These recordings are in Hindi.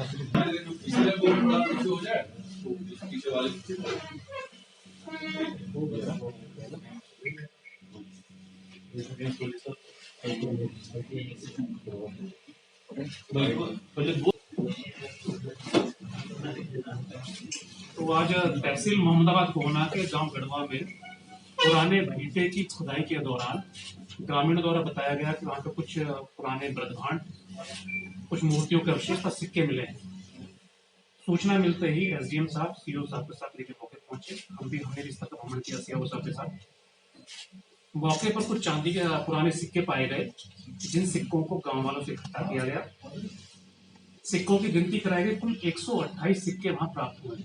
पिछले वो थोड़ा पीछे हो जाए तो पीछे वाले तो आज तहसील मोहम्मदाबाद कोहना के गांव गढ़वा में पुराने भीटे की खुदाई के दौरान ग्रामीणों द्वारा बताया गया कि वहां पे कुछ पुराने ब्रजभांड, कुछ मूर्तियों के अवशेष और सिक्के मिले हैं। सूचना मिलते ही एसडीएम साहब, सीओ साहब के साथ लेके मौके पहुंचे। हमने भी स्थल का भ्रमण किया सीओ साहब के साथ। मौके पर कुछ चांदी के पुराने सिक्के पाए गए, जिन सिक्कों को गांव वालों से इकट्ठा किया गया। सिक्कों की गिनती कराई गई, कुल 128 सिक्के वहां प्राप्त हुए।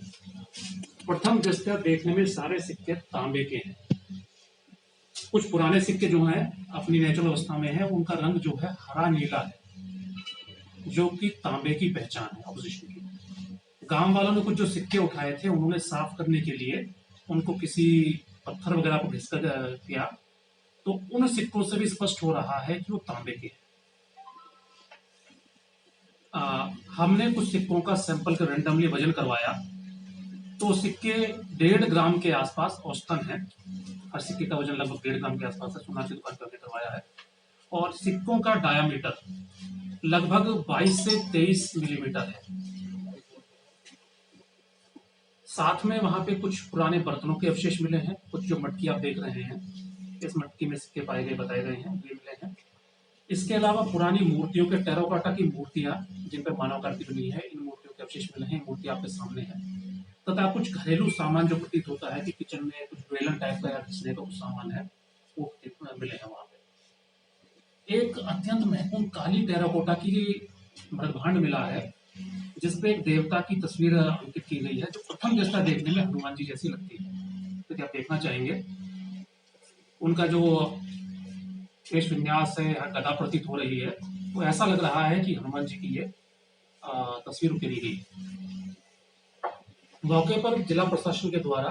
प्रथम दृष्टया देखने में सारे सिक्के तांबे के हैं। कुछ पुराने सिक्के जो हैं अपनी नेचुरल अवस्था में है, उनका रंग जो है हरा नीला है, जो कि तांबे की पहचान है ऑपोजिशन की। गांव वालों ने कुछ जो सिक्के उठाए थे, उन्होंने साफ करने के लिए उनको किसी पत्थर वगैरह को घिसकर किया, तो उन सिक्कों से भी स्पष्ट हो रहा है कि वो तांबे के हैं। हमने कुछ सिक्कों का सैंपल का रेंडमली वजन करवाया, तो सिक्के 1.5 ग्राम के आसपास औसतन है। हर सिक्के का वजन लगभग 1.5 ग्राम के आसपास है। सोनार की दुकान पर हमने करवाया है। और सिक्कों का डायामीटर लगभग 22 से 23 मिलीमीटर है। साथ में वहां पे कुछ पुराने बर्तनों के अवशेष मिले हैं। कुछ जो मटकी आप देख रहे हैं, इस मटकी में सिक्के पाए गए बताए गए हैं, ये मिले हैं। इसके अलावा पुरानी मूर्तियों के टेराकोटा की मूर्तियां, जिन पर मानवकार्ति बनी है, इन मूर्तियों के अवशेष मिले हैं। मूर्ति आपके सामने है। तथा कुछ घरेलू सामान जो प्रतीत होता है कि किचन में कुछ बेलन टाइप का या घिसने का कुछ सामान है, वो मिले हैं वहां पे। एक अत्यंत महत्वपूर्ण काली टेराकोटा की मृदभांड मिला है, जिसपे एक देवता की तस्वीर अंकित की गई है, जो प्रथम दृष्टया देखने में हनुमान जी जैसी लगती है। तो आप देखना चाहेंगे, उनका जो केश विन्यास है, गदा प्रतीत हो रही है, तो ऐसा लग रहा है कि हनुमान जी की ये तस्वीर उकेरी गई। मौके पर जिला प्रशासन के द्वारा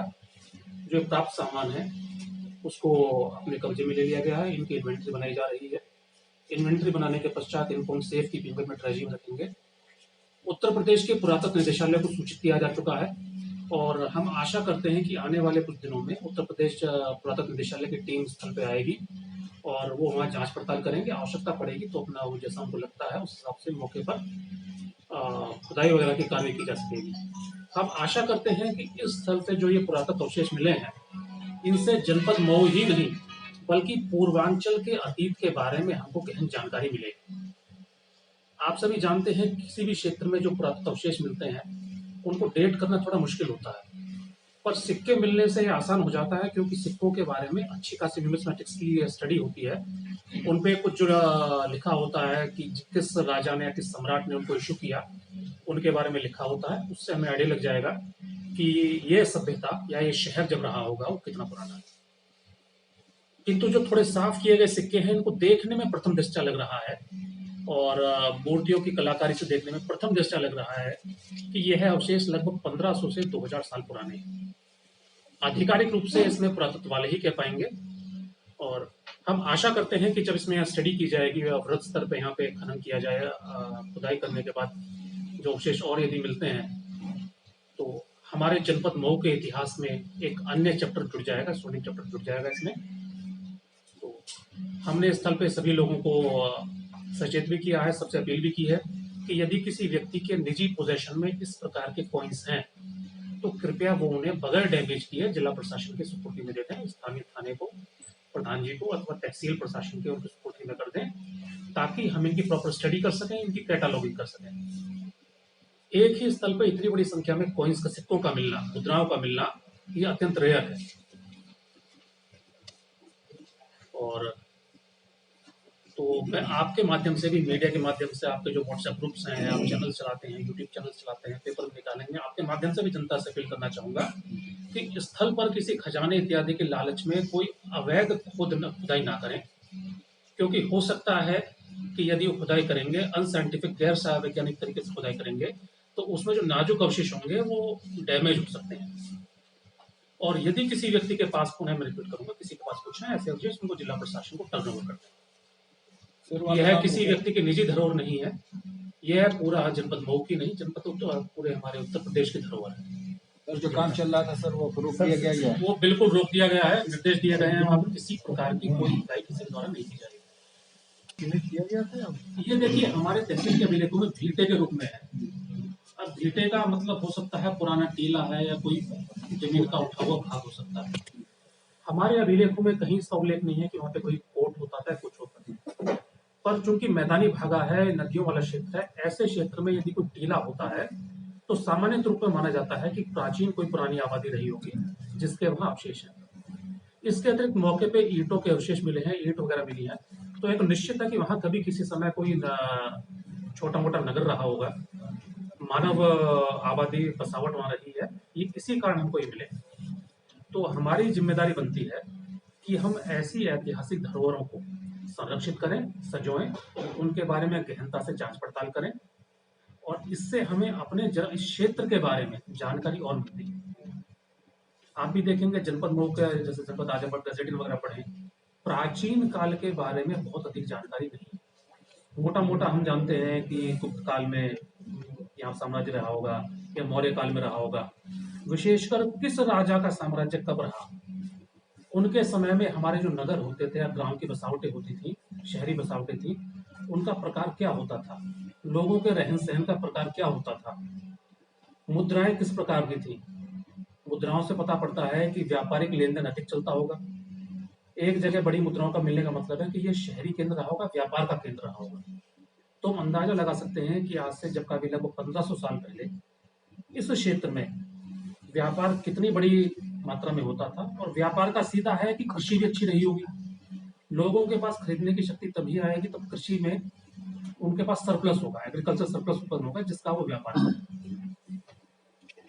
जो प्राप्त सामान है, उसको अपने कब्जे में ले लिया गया है। इनकी इन्वेंट्री बनाई जा रही है। इन्वेंट्री बनाने के पश्चात इनको हम सेफ कीपिंग में ट्रेजरी में रखेंगे। उत्तर प्रदेश के पुरातत्व निदेशालय को सूचित किया जा चुका है, और हम आशा करते हैं कि आने वाले कुछ दिनों में उत्तर प्रदेश पुरातत्व निदेशालय की टीम स्थल पे आएगी और वो वहाँ जांच पड़ताल करेंगे। आवश्यकता पड़ेगी तो अपना वो जैसा हमको लगता है उस हिसाब से मौके पर खुदाई वगैरह की कार्रवाई की जा सकेगी। हम आशा करते हैं कि इस स्थल से जो ये पुरातत्व अवशेष मिले हैं, इनसे जनपद मऊ ही नहीं बल्कि पूर्वांचल के अतीत के बारे में हमको गहन जानकारी मिलेगी। आप सभी जानते हैं किसी भी क्षेत्र में जो पुरातत्व अवशेष मिलते हैं, उनको डेट करना थोड़ा मुश्किल होता है, पर सिक्के मिलने से आसान हो जाता है, क्योंकि सिक्कों के बारे में अच्छी खासी न्यूमिस्मेटिक्स की स्टडी होती है। उनपे कुछ जो लिखा होता है कि किस राजा ने या किस सम्राट ने उनको इशू किया, उनके बारे में लिखा होता है। उससे हमें आइडिया लग जाएगा कि ये सभ्यता या ये शहर जब रहा होगा वो कितना पुराना है। किंतु जो थोड़े साफ किए गए सिक्के हैं, इनको देखने में प्रथम दृष्टया लग रहा है, और मूर्तियों की कलाकारी से देखने में प्रथम दृष्टया लग रहा है कि यह अवशेष लगभग 1500 से 2000 साल पुराने हैं। आधिकारिक रूप से इसमें पुरातत्व वाले ही कह पाएंगे, और हम आशा करते हैं कि जब इसमें स्टडी की जाएगी, वृहद स्तर पे यहाँ पे खनन किया जाए, खुदाई करने के बाद जो अवशेष और यदि मिलते हैं, तो हमारे जनपद मऊ के इतिहास में एक अन्य चैप्टर जुड़ जाएगा, स्वर्णिम चैप्टर जुड़ जाएगा इसमें। तो हमने स्थल पे सभी लोगों को सचेत भी किया है, सबसे अपील भी की है कि यदि किसी व्यक्ति के निजी पोजेशन में इस प्रकार के कॉइन्स हैं, तो कृपया वो उन्हें बगैर डैमेज किए जिला प्रशासन के सुपुर्द में दे दें। स्थानीय थाने को, प्रधान जी को अथवा तहसील प्रशासन के उनके सुपुर्द में कर दें, ताकि हम इनकी प्रॉपर स्टडी कर सकें, इनकी कैटालॉगिंग कर सकें। एक ही स्थल पर इतनी बड़ी संख्या में कॉइन्स का, सिक्कों का मिलना, मुद्राओं का मिलना, यह अत्यंत रेयर है। और तो मैं आपके माध्यम से भी, मीडिया के माध्यम से, आपके जो व्हाट्सएप ग्रुप्स हैं, आप चैनल चलाते हैं, यूट्यूब चैनल चलाते हैं, पेपर निकालेंगे, आपके माध्यम से भी जनता से अपील करना चाहूंगा कि स्थल पर किसी खजाने इत्यादि के लालच में कोई अवैध खुदाई ना करें, क्योंकि हो सकता है कि यदि वो खुदाई करेंगे अनसाइंटिफिक, गैर वैज्ञानिक तरीके से खुदाई करेंगे, तो उसमें जो नाजुक अवशेष होंगे वो डैमेज हो सकते हैं। और यदि किसी व्यक्ति के पास, पुनः मैं रिपीट करूंगा, किसी के पास कुछ है ऐसे अवशेष, उनको जिला प्रशासन को टर्न ओवर करते हैं। यह किसी व्यक्ति की निजी धरोहर नहीं है, यह पूरा जनपद मऊ की नहीं, जनपद पूरे हमारे उत्तर प्रदेश की धरोहर है। और जो काम चल रहा था सर वो रोक दिया गया है? वो बिल्कुल रोक दिया गया है, निर्देश दिए गए हैं वहाँ पर किसी प्रकार की कोई इकाई किसी के द्वारा नहीं की जाएगी। किया गया था ये देखिए हमारे तहसील के अभिलेखों में भीटे के रूप में है। अब भीटे का मतलब हो सकता है पुराना टीला है या कोई जमीन का उठा हुआ भाग हो सकता है। हमारे अभिलेखों में कहीं इसका उल्लेख नहीं है कि वहाँ पे कोई कोर्ट होता था, कुछ होता था। पर चूंकि मैदानी भागा है, नदियों वाला क्षेत्र है, ऐसे क्षेत्र में यदि कोई टीला होता है तो सामान्य रूप में माना जाता है कि प्राचीन कोई पुरानी आबादी रही होगी जिसके वहाँ अवशेष है। इसके अतिरिक्त मौके पे ईंटों के अवशेष मिले हैं, ईंट वगैरह मिली है, तो एक निश्चित है कि वहाँ कभी किसी समय कोई छोटा मोटा नगर रहा होगा, मानव आबादी बसावट वहाँ रही है, ये इसी कारण हमको ये मिले। तो हमारी जिम्मेदारी बनती है कि हम ऐसी ऐतिहासिक धरोहरों को संरक्षित करें, सजोएं, उनके बारे में गहनता से जांच पड़ताल करें और इससे हमें अपने इस क्षेत्र के बारे में जानकारी और मिलती है। आप भी देखेंगे जनपद मऊ के जैसे जनपद आजमगढ़ गजेटिन वगैरह पढ़े, प्राचीन काल के बारे में बहुत अधिक जानकारी नहीं है। मोटा मोटा हम जानते हैं कि गुप्त काल में यहाँ साम्राज्य रहा होगा या मौर्य काल में रहा होगा, विशेषकर किस राजा का साम्राज्य कब रहा, उनके समय में हमारे जो नगर होते थे या गांव की बसावटें होती थी, शहरी बसावटें थी, उनका प्रकार क्या होता था, लोगों के रहन सहन का प्रकार क्या होता था, मुद्राएं किस प्रकार की थी। मुद्राओं से पता पड़ता है कि व्यापारिक लेन देन अधिक चलता होगा। एक जगह बड़ी मुद्राओं का मिलने का मतलब है कि यह शहरी केंद्र रहा होगा, व्यापार का केंद्र रहा होगा। तो हम अंदाजा लगा सकते हैं कि आज से जब का भी लगभग 1500 साल पहले इस क्षेत्र में व्यापार कितनी बड़ी मात्रा में होता था। और व्यापार का सीधा है कि कृषि भी अच्छी रही होगी, लोगों के पास खरीदने की शक्ति तभी आएगी तब कृषि में उनके पास सरप्लस होगा, एग्रीकल्चर सरप्लस उत्पन्न होगा जिसका वो व्यापार करें।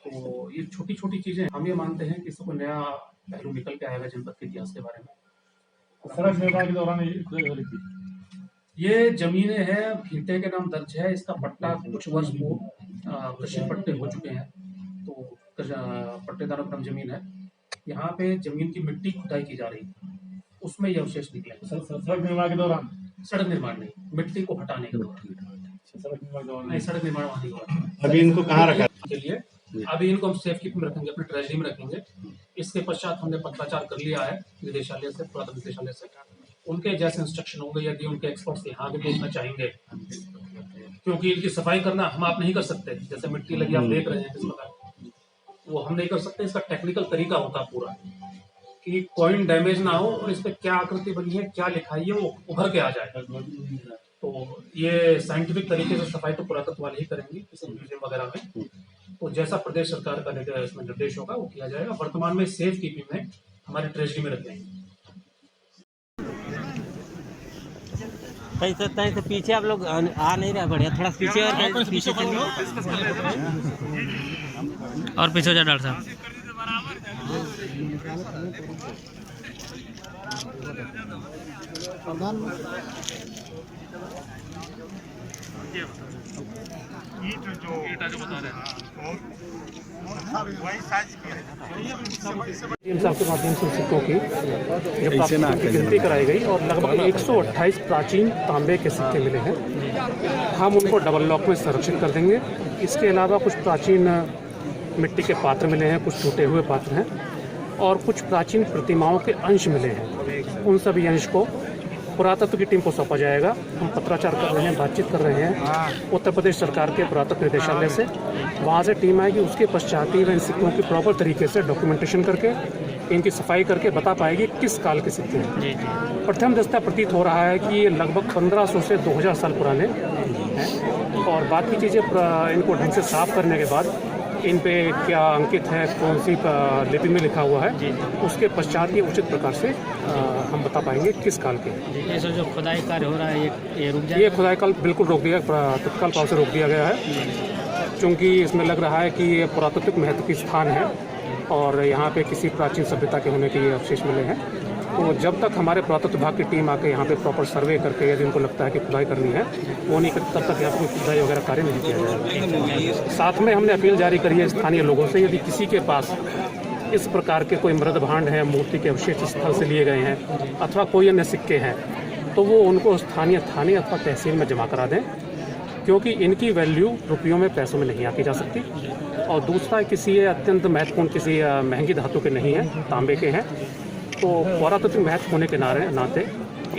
तो ये छोटी छोटी चीजें हम ये मानते हैं कि इसको नया पहलू निकल के आएगा जनपद के इतिहास के बारे में। सड़क निर्माण के दौरान ये जमीनें हैं, भीटे के नाम दर्ज है, इसका पट्टा कुछ वर्ष पूर्व कृषि पट्टे हो चुके हैं, तो पट्टेदारों पर जमीन है। यहाँ पे जमीन की मिट्टी खुदाई की जा रही है, उसमें ये अवशेष निकले। सड़क निर्माण के दौरान? सड़क निर्माण नहीं, मिट्टी को हटाने के दौरान। सड़क निर्माण वहाँ नहीं हुआ। अभी इनको कहाँ रखा के लिए अभी इनको हम सेफ कीपिंग में रखेंगे, अपने ट्रेजरी में रखेंगे। इसके पश्चात हमने पत्राचार कर लिया है निदेशालय से, पुरातन निदेशालय से। उनके जैसे इंस्ट्रक्शन होंगे, यदि उनके एक्सपर्ट्स यहाँ भी देखना चाहेंगे, क्योंकि इनकी सफाई करना हम आप नहीं कर सकते। जैसे मिट्टी लगी आप देख रहे हैं किस प्रकार, वो हम नहीं कर सकते। इसका टेक्निकल तरीका होता पूरा कि कॉइन डैमेज ना हो और इस पर क्या आकृति बनी है, क्या लिखाई है, वो उभर के आ जाए। तो ये साइंटिफिक तरीके से सफाई तो पुरातत्व वाले ही करेंगे किसी म्यूजियम वगैरह में। तो जैसा प्रदेश सरकार का इसमें निर्देश होगा वो किया जाएगा। वर्तमान में सेफ कीपिंग में हमारे ट्रेजरी में रखेंगे। तो पीछे आप लोग आ नहीं रहे, बढ़िया थोड़ा पीछे और पीछे और पीछे हो जाए डॉक्टर साहब। के माध्यम से सिक्कों की गिनती कराई गई और लगभग 128 प्राचीन तांबे के सिक्के मिले हैं। हम उनको डबल लॉक में संरक्षित कर देंगे। इसके अलावा कुछ प्राचीन मिट्टी के पात्र मिले हैं, कुछ टूटे हुए पात्र हैं और कुछ प्राचीन प्रतिमाओं के अंश मिले हैं। उन सभी अंश को पुरातत्व की टीम को सौंपा जाएगा। हम पत्राचार कर रहे हैं, बातचीत कर रहे हैं उत्तर प्रदेश सरकार के पुरातत्व निदेशालय से। वहाँ से टीम आएगी, उसके पश्चात ही इन सिक्कों की प्रॉपर तरीके से डॉक्यूमेंटेशन करके इनकी सफाई करके बता पाएगी किस काल के सिक्के हैं। प्रथम दस्ता प्रतीत हो रहा है कि ये लगभग 1500 से 2000 साल पुराने हैं और बाकी चीज़ें इनको ढंग से साफ करने के बाद इन पे क्या अंकित है, कौन सी लिपि में लिखा हुआ है, उसके पश्चात ये उचित प्रकार से हम बता पाएंगे किस काल के। ये जो खुदाई कार्य हो रहा है ये रुक जाए? ये खुदाई काल बिल्कुल रोक दिया, तत्काल भाव से रोक दिया गया है, क्योंकि इसमें लग रहा है कि ये पुरातात्विक महत्व की स्थान है और यहाँ पे किसी प्राचीन सभ्यता के होने के ये अवशेष मिले हैं। तो जब तक हमारे पुरातत्व विभाग की टीम आके यहाँ पे प्रॉपर सर्वे करके यदि उनको लगता है कि खुदाई करनी है वो नहीं करती, तब तक यहाँ पर खुदाई वगैरह कार्य नहीं किया जाएगा। साथ में हमने अपील जारी करी है स्थानीय लोगों से, यदि किसी के पास इस प्रकार के कोई मृद भांड हैं, मूर्ति के अवशेष स्थल से लिए गए हैं अथवा कोई अन्य सिक्के हैं, तो वो उनको स्थानीय थाने अथवा तहसील में जमा करा दें, क्योंकि इनकी वैल्यू रुपयों में पैसों में नहीं आकी जा सकती। और दूसरा किसी अत्यंत महत्वपूर्ण किसी महंगी धातु के नहीं है, तांबे के हैं। तो पुरातात्विक महत्व होने के नाते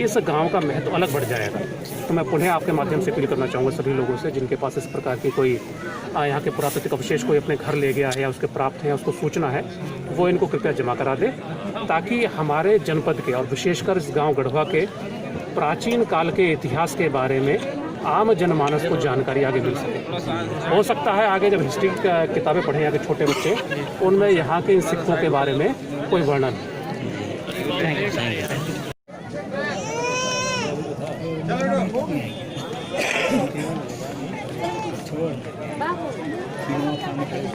इस गांव का महत्व अलग बढ़ जाएगा। तो मैं पुनः आपके माध्यम से अपील करना चाहूँगा सभी लोगों से जिनके पास इस प्रकार की कोई यहाँ के पुरातात्विक अवशेष कोई अपने घर ले गया है या उसके प्राप्त हैं, उसको सूचना है, वो इनको कृपया जमा करा दे, ताकि हमारे जनपद के और विशेषकर इस गांव गढ़वा के प्राचीन काल के इतिहास के बारे में आम जनमानस को जानकारी आगे मिल सके। हो सकता है आगे जब हिस्ट्री किताबें पढ़ें यहाँ के छोटे बच्चे, उनमें यहाँ के इन सिक्कों के बारे में कोई वर्णन चलो